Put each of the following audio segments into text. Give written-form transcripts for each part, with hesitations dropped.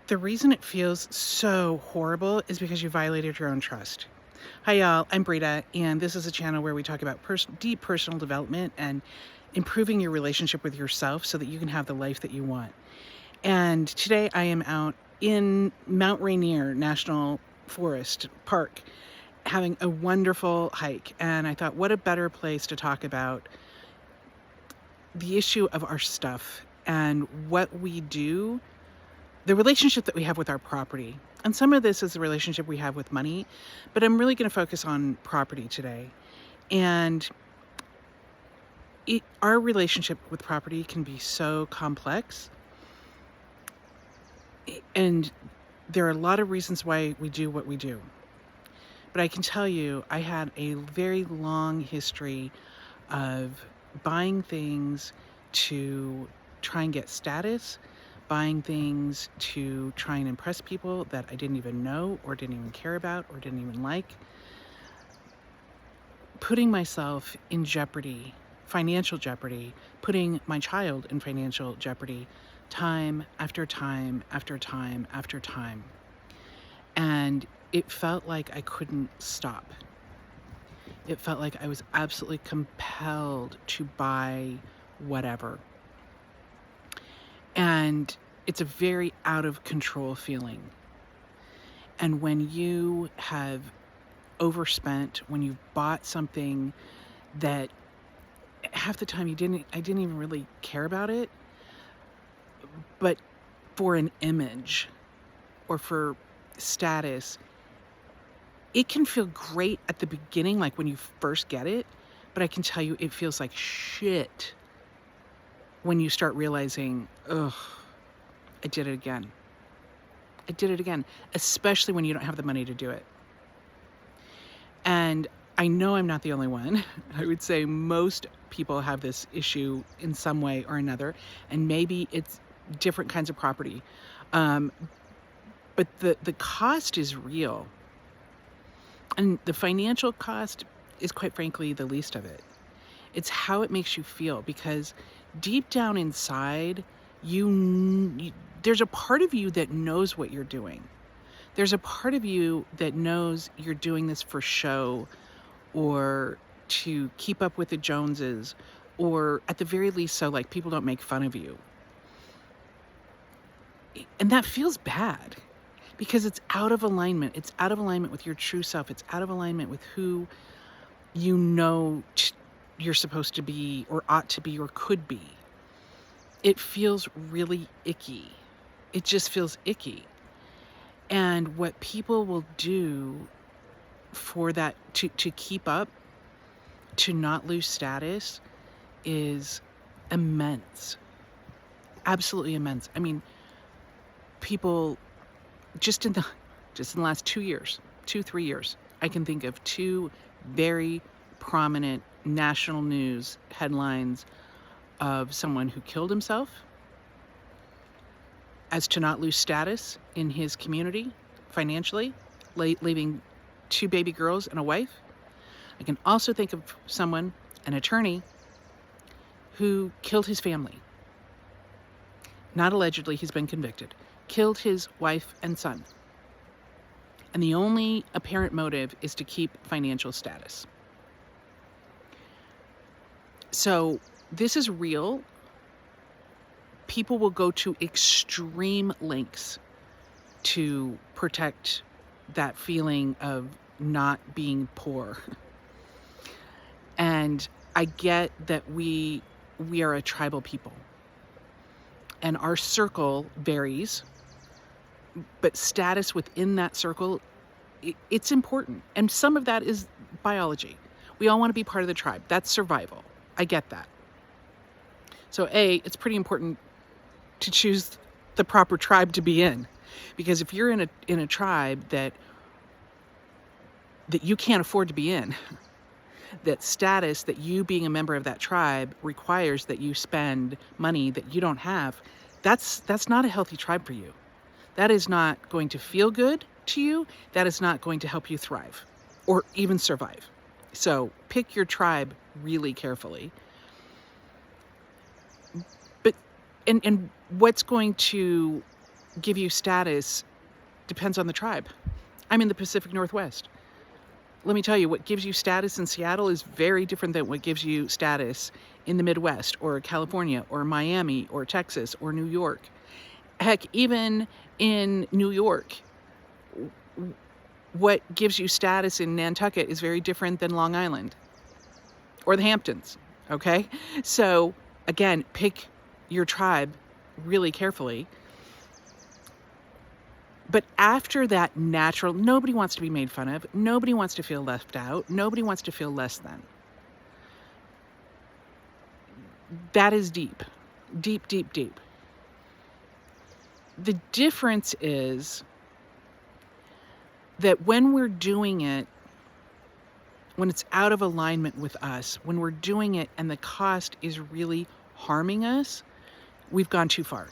The reason it feels so horrible is because you violated your own trust. Hi, y'all. I'm Brita, and this is a channel where we talk about deep personal development and improving your relationship with yourself so that you can have the life that you want. And today I am out in Mount Rainier National Forest Park having a wonderful hike. And I thought, what a better place to talk about the issue of our stuff and what we do, the relationship that we have with our property. And some of this is the relationship we have with money, but I'm really going to focus on property today. And our relationship with property can be so complex. And there are a lot of reasons why we do what we do. But I can tell you, I had a very long history of buying things to try and get status, buying things to try and impress people that I didn't even know or didn't even care about or didn't even like, putting myself in jeopardy, financial jeopardy, putting my child in financial jeopardy, time after time after time after time. And it felt like I couldn't stop. It felt like I was absolutely compelled to buy whatever. And it's a very out of control feeling. And when you have overspent, when you've bought something that half the time I didn't even really care about it, but for an image or for status, it can feel great at the beginning, like when you first get it, but I can tell you it feels like shit when you start realizing, ugh, I did it again. I did it again, especially when you don't have the money to do it. And I know I'm not the only one. I would say most people have this issue in some way or another, and maybe it's different kinds of property. But the cost is real. And the financial cost is, quite frankly, the least of it. It's how it makes you feel, because deep down inside, there's a part of you that knows what you're doing. There's a part of you that knows you're doing this for show or to keep up with the Joneses, or at the very least so like people don't make fun of you. And that feels bad because it's out of alignment. It's out of alignment with your true self. It's out of alignment with who you know you're supposed to be or ought to be or could be. It feels really icky. It just feels icky. And what people will do for that, to keep up, to not lose status, is immense. Absolutely immense. I mean, people just in the last 3 years, I can think of two very prominent national news headlines of someone who killed himself as to not lose status in his community financially, leaving 2 baby girls and a wife. I can also think of someone, an attorney, who killed his family. Not allegedly, he's been convicted. Killed his wife and son. And the only apparent motive is to keep financial status. So this is real. People will go to extreme lengths to protect that feeling of not being poor. And I get that we are a tribal people. And our circle varies, but status within that circle, it's important. And some of that is biology. We all want to be part of the tribe. That's survival. I get that. So it's pretty important to choose the proper tribe to be in. Because if you're in a tribe that you can't afford to be in, that status, that you being a member of that tribe requires that you spend money that you don't have, that's not a healthy tribe for you. That is not going to feel good to you. That is not going to help you thrive or even survive. So pick your tribe really carefully. But and what's going to give you status depends on the tribe. I'm in the Pacific Northwest. Let me tell you, what gives you status in Seattle is very different than what gives you status in the Midwest or California or Miami or Texas or New York. Heck, even in New York, what gives you status in Nantucket is very different than Long Island or the Hamptons, okay? So again, pick your tribe really carefully. But after that natural, nobody wants to be made fun of. Nobody wants to feel left out. Nobody wants to feel less than. That is deep, deep, deep, deep. The difference is that when we're doing it, when it's out of alignment with us, when we're doing it and the cost is really harming us, we've gone too far.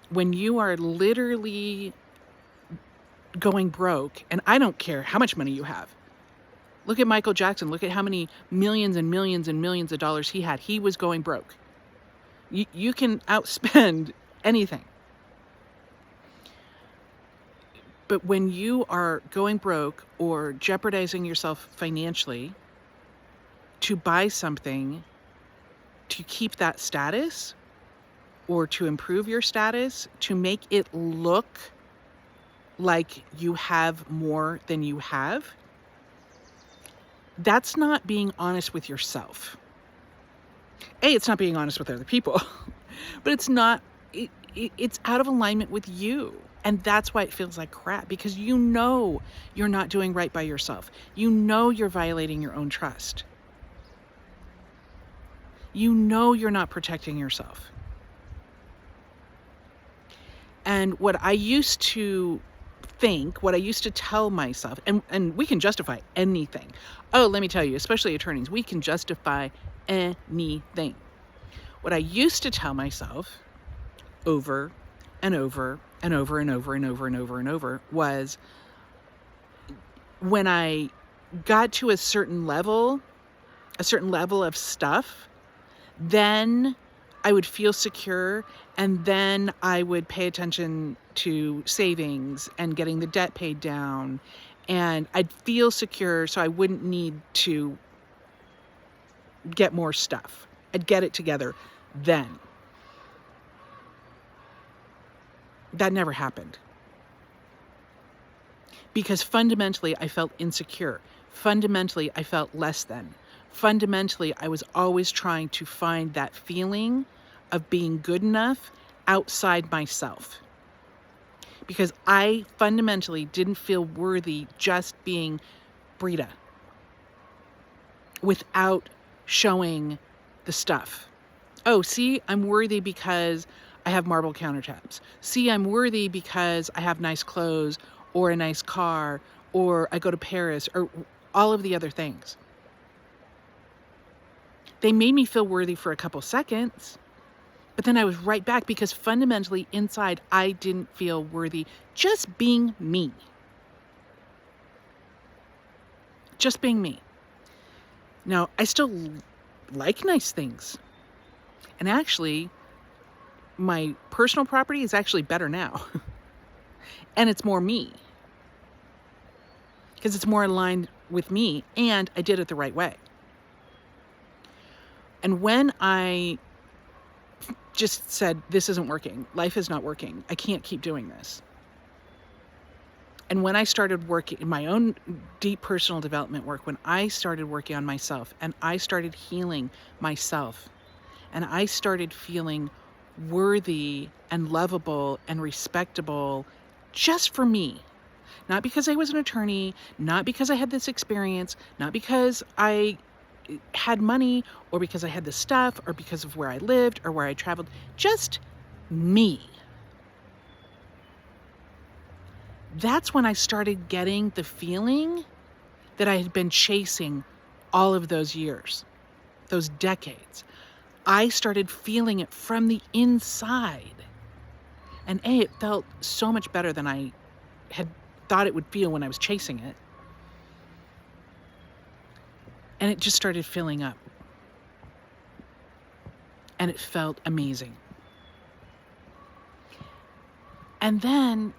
When you are literally going broke, and I don't care how much money you have. Look at Michael Jackson. Look at how many millions and millions and millions of dollars he had. He was going broke. You can outspend anything. But when you are going broke or jeopardizing yourself financially to buy something to keep that status, or to improve your status, to make it look like you have more than you have, that's not being honest with yourself. It's not being honest with other people, but it's out of alignment with you. And that's why it feels like crap, because you know you're not doing right by yourself. You know you're violating your own trust. You know you're not protecting yourself. And what I used to think, what I used to tell myself, and we can justify anything. Oh, let me tell you, especially attorneys, we can justify anything. What I used to tell myself over and over and over and over and over and over and over was, when I got to a certain level of stuff, then I would feel secure, and then I would pay attention to savings and getting the debt paid down, and I'd feel secure so I wouldn't need to get more stuff. I'd get it together then. That never happened. Because fundamentally, I felt insecure. Fundamentally, I felt less than. Fundamentally, I was always trying to find that feeling of being good enough outside myself. Because I fundamentally didn't feel worthy just being Brita without showing the stuff. Oh, see, I'm worthy because I have marble countertops. See, I'm worthy because I have nice clothes or a nice car, or I go to Paris, or all of the other things. They made me feel worthy for a couple seconds, but then I was right back, because fundamentally inside, I didn't feel worthy just being me. Just being me. Now, I still like nice things. And actually, my personal property is actually better now. And it's more me. Because it's more aligned with me, and I did it the right way. And when I just said, this isn't working, life is not working, I can't keep doing this. And when I started working in my own deep personal development work, when I started working on myself and I started healing myself, and I started feeling worthy and lovable and respectable just for me, not because I was an attorney, not because I had this experience, not because I had money, or because I had the stuff, or because of where I lived or where I traveled, just me. That's when I started getting the feeling that I had been chasing all of those years, those decades. I started feeling it from the inside. And it felt so much better than I had thought it would feel when I was chasing it. And it just started filling up. And it felt amazing. And then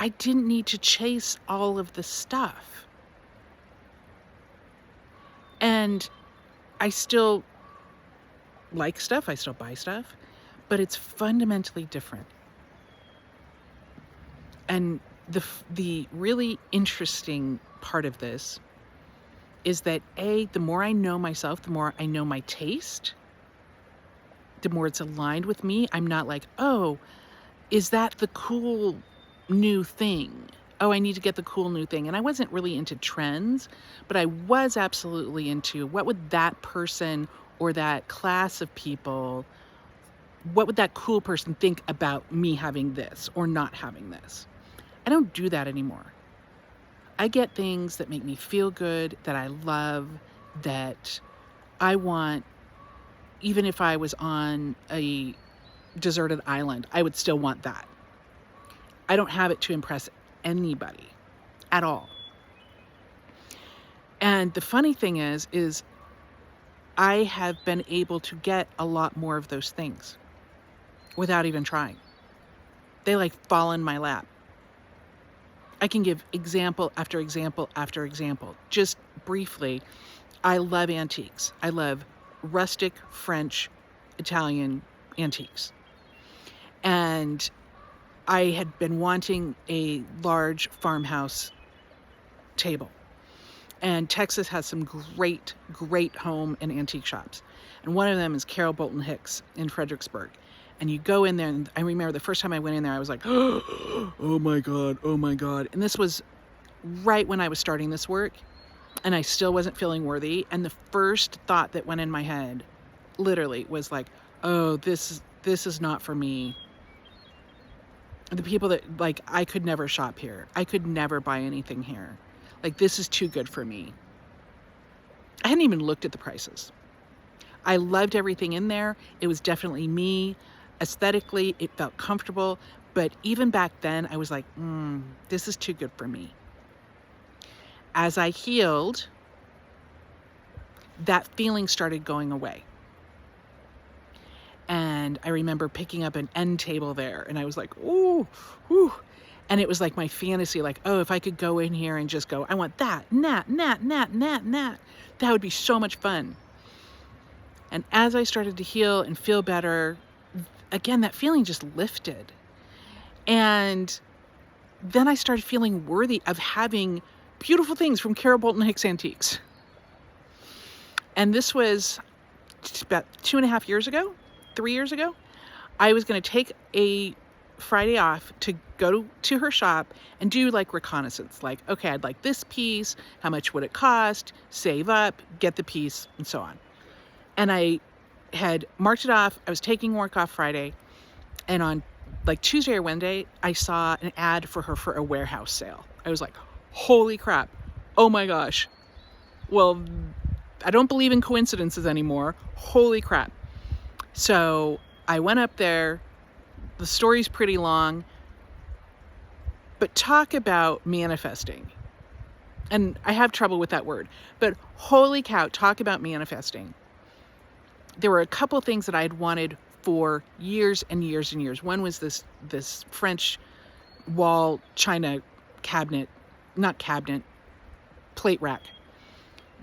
I didn't need to chase all of the stuff. And I still like stuff, I still buy stuff, but it's fundamentally different. And the really interesting part of this is that the more I know myself, the more I know my taste, the more it's aligned with me. I'm not like, oh, is that the cool new thing? Oh, I need to get the cool new thing. And I wasn't really into trends, but I was absolutely into what would that person or that class of people, what would that cool person think about me having this or not having this? I don't do that anymore. I get things that make me feel good, that I love, that I want. Even if I was on a deserted island, I would still want that. I don't have it to impress anybody at all. And the funny thing is I have been able to get a lot more of those things without even trying. They like fall in my lap. I can give example after example after example. Just briefly, I love antiques. I love rustic, French, Italian antiques. And I had been wanting a large farmhouse table. And Texas has some great, great home and antique shops. And one of them is Carol Bolton Hicks in Fredericksburg. And you go in there, and I remember the first time I went in there, I was like, oh my God, oh my God. And this was right when I was starting this work, and I still wasn't feeling worthy. And the first thought that went in my head literally was like, oh, this is not for me. The people that, like, I could never shop here. I could never buy anything here. Like, this is too good for me. I hadn't even looked at the prices. I loved everything in there. It was definitely me. Aesthetically, it felt comfortable. But even back then, I was like, this is too good for me. As I healed, that feeling started going away. And I remember picking up an end table there, and I was like, ooh, whew. And it was like my fantasy, like, oh, if I could go in here and just go, I want that, that would be so much fun. And as I started to heal and feel better, again, that feeling just lifted. And then I started feeling worthy of having beautiful things from Carol Bolton Hicks Antiques. And this was about 2.5 years ago, 3 years ago. I was going to take a Friday off to go to her shop and do like reconnaissance. Like, okay, I'd like this piece. How much would it cost? Save up, get the piece, and so on. And I had marked it off. I was taking work off Friday. And on like Tuesday or Wednesday, I saw an ad for her for a warehouse sale. I was like, holy crap. Oh my gosh. Well, I don't believe in coincidences anymore. Holy crap. So I went up there. The story's pretty long, but talk about manifesting. And I have trouble with that word, but holy cow, talk about manifesting. There were a couple things that I had wanted for years and years and years. One was this French wall china cabinet, not cabinet, plate rack.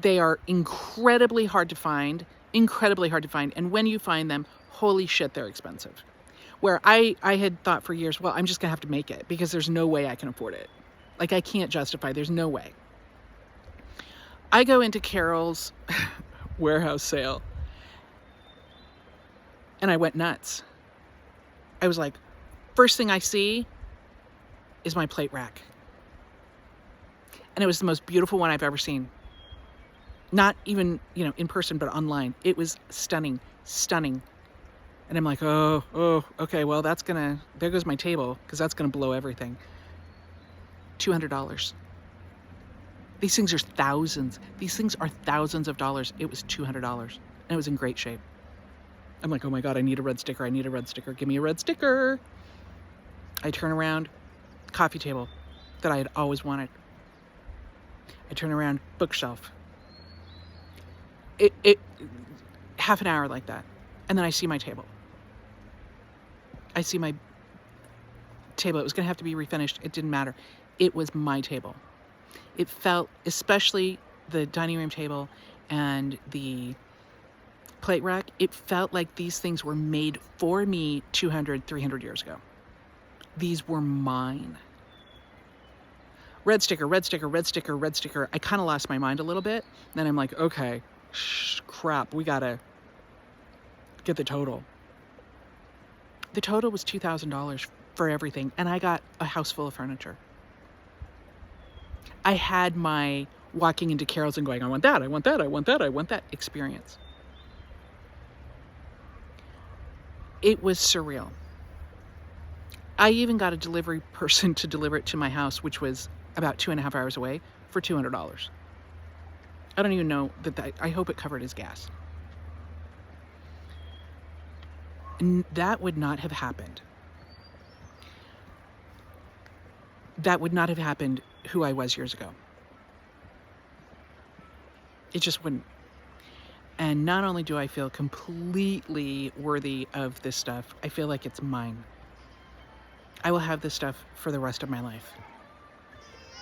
They are incredibly hard to find. And when you find them, holy shit, they're expensive. Where I had thought for years, well, I'm just going to have to make it because there's no way I can afford it. Like, I can't justify, there's no way. I go into Carol's warehouse sale and I went nuts. I was like, first thing I see is my plate rack. And it was the most beautiful one I've ever seen. Not even, in person, but online. It was stunning. And I'm like, oh, okay, well, there goes my table, because that's going to blow everything. $200. These things are thousands. These things are thousands of dollars. It was $200. And it was in great shape. I'm like, oh my God, I need a red sticker. Give me a red sticker. I turn around, coffee table that I had always wanted. I turn around, bookshelf. It half an hour like that. And then I see my table. I see my table. It was going to have to be refinished. It didn't matter. It was my table. It felt, especially the dining room table and the plate rack, it felt like these things were made for me 200, 300 years ago. These were mine. Red sticker, red sticker, red sticker, red sticker. I kind of lost my mind a little bit. Then I'm like, okay, crap, we gotta get the total. The total was $2,000 for everything, and I got a house full of furniture. I had my walking into Carol's and going, I want that, I want that, I want that, I want that experience. It was surreal. I even got a delivery person to deliver it to my house, which was about 2.5 hours away, for $200. I don't even know that I hope it covered his gas. And that would not have happened. That would not have happened who I was years ago. It just wouldn't. And not only do I feel completely worthy of this stuff, I feel like it's mine. I will have this stuff for the rest of my life.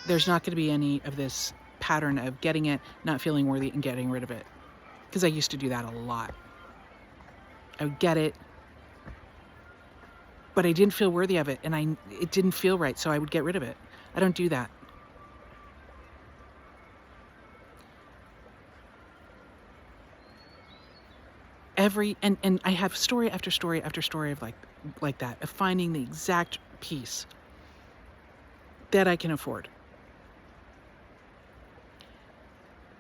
There's not going to be any of this pattern of getting it, not feeling worthy, and getting rid of it. Because I used to do that a lot. I would get it, but I didn't feel worthy of it, and it didn't feel right, so I would get rid of it. I don't do that. And I have story after story after story of like that, of finding the exact piece that I can afford.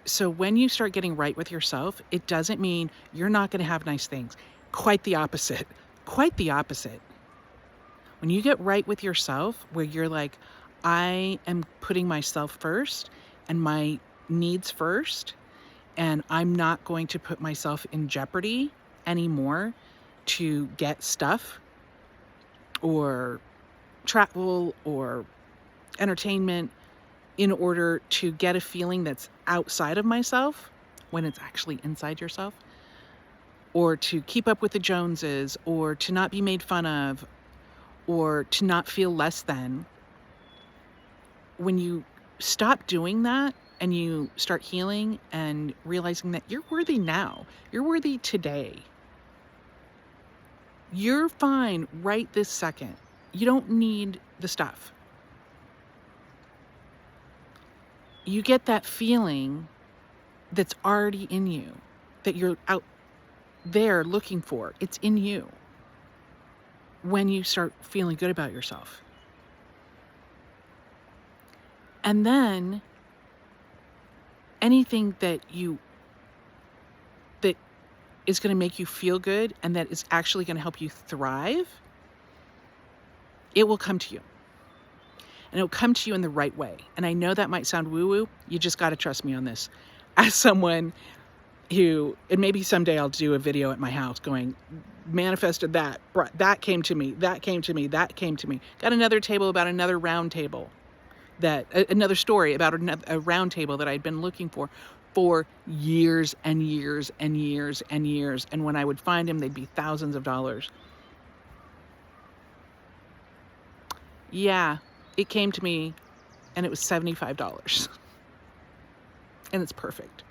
So when you start getting right with yourself, it doesn't mean you're not going to have nice things. Quite the opposite. Quite the opposite. When you get right with yourself, where you're like, I am putting myself first and my needs first, and I'm not going to put myself in jeopardy anymore to get stuff or travel or entertainment in order to get a feeling that's outside of myself when it's actually inside yourself, or to keep up with the Joneses, or to not be made fun of, or to not feel less than. When you stop doing that and you start healing and realizing that you're worthy now, you're worthy today, you're fine right this second. You don't need the stuff. You get that feeling that's already in you, that you're out there looking for. It's in you when you start feeling good about yourself. And then anything that is going to make you feel good and that is actually going to help you thrive, it will come to you. And it'll come to you in the right way. And I know that might sound woo-woo. You just got to trust me on this. As someone who, and maybe someday I'll do a video at my house going, manifested that, that came to me, that came to me, that came to me. Got another table about another round table. Another story about a round table that I'd been looking for years and years and years and years. And when I would find them, they'd be thousands of dollars. Yeah, it came to me and it was $75. And it's perfect.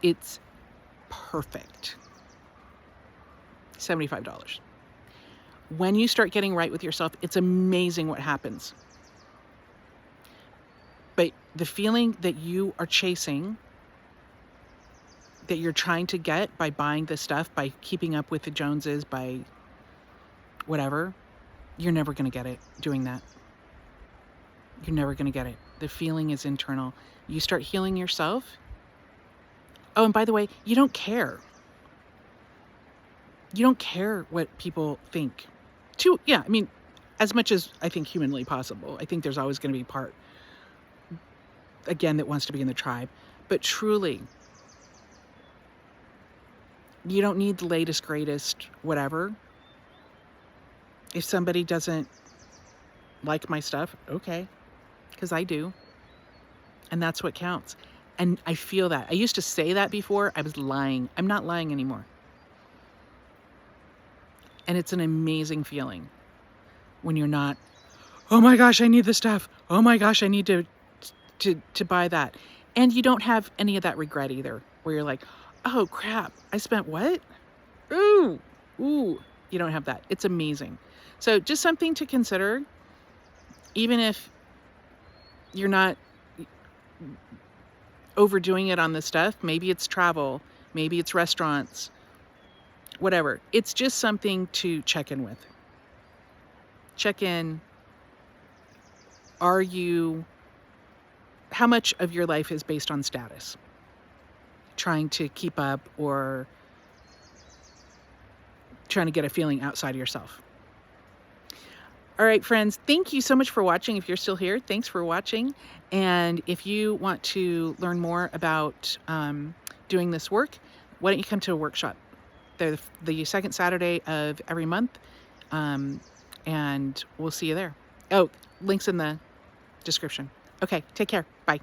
It's perfect. $75. When you start getting right with yourself, it's amazing what happens. But the feeling that you are chasing, that you're trying to get by buying this stuff, by keeping up with the Joneses, by whatever, you're never going to get it doing that. You're never going to get it. The feeling is internal. You start healing yourself. Oh, and by the way, you don't care. You don't care what people think. Yeah, I mean, as much as I think humanly possible. I think there's always going to be part, again, that wants to be in the tribe. But truly, you don't need the latest, greatest, whatever. If somebody doesn't like my stuff, okay, because I do. And that's what counts. And I feel that. I used to say that before. I was lying. I'm not lying anymore. And it's an amazing feeling when you're not oh my gosh, I need this stuff. Oh my gosh, I need to buy that. And you don't have any of that regret either, where you're like, oh crap, I spent what? Ooh, ooh. You don't have that. It's amazing. So just something to consider, even if you're not overdoing it on this stuff. Maybe it's travel, maybe it's restaurants, whatever. It's just something to check in with. Check in. How much of your life is based on status? Trying to keep up or trying to get a feeling outside of yourself. All right, friends, thank you so much for watching. If you're still here, thanks for watching. And if you want to learn more about doing this work, why don't you come to a workshop? They're the second Saturday of every month, and we'll see you there. Oh, links in the description. Okay, take care. Bye.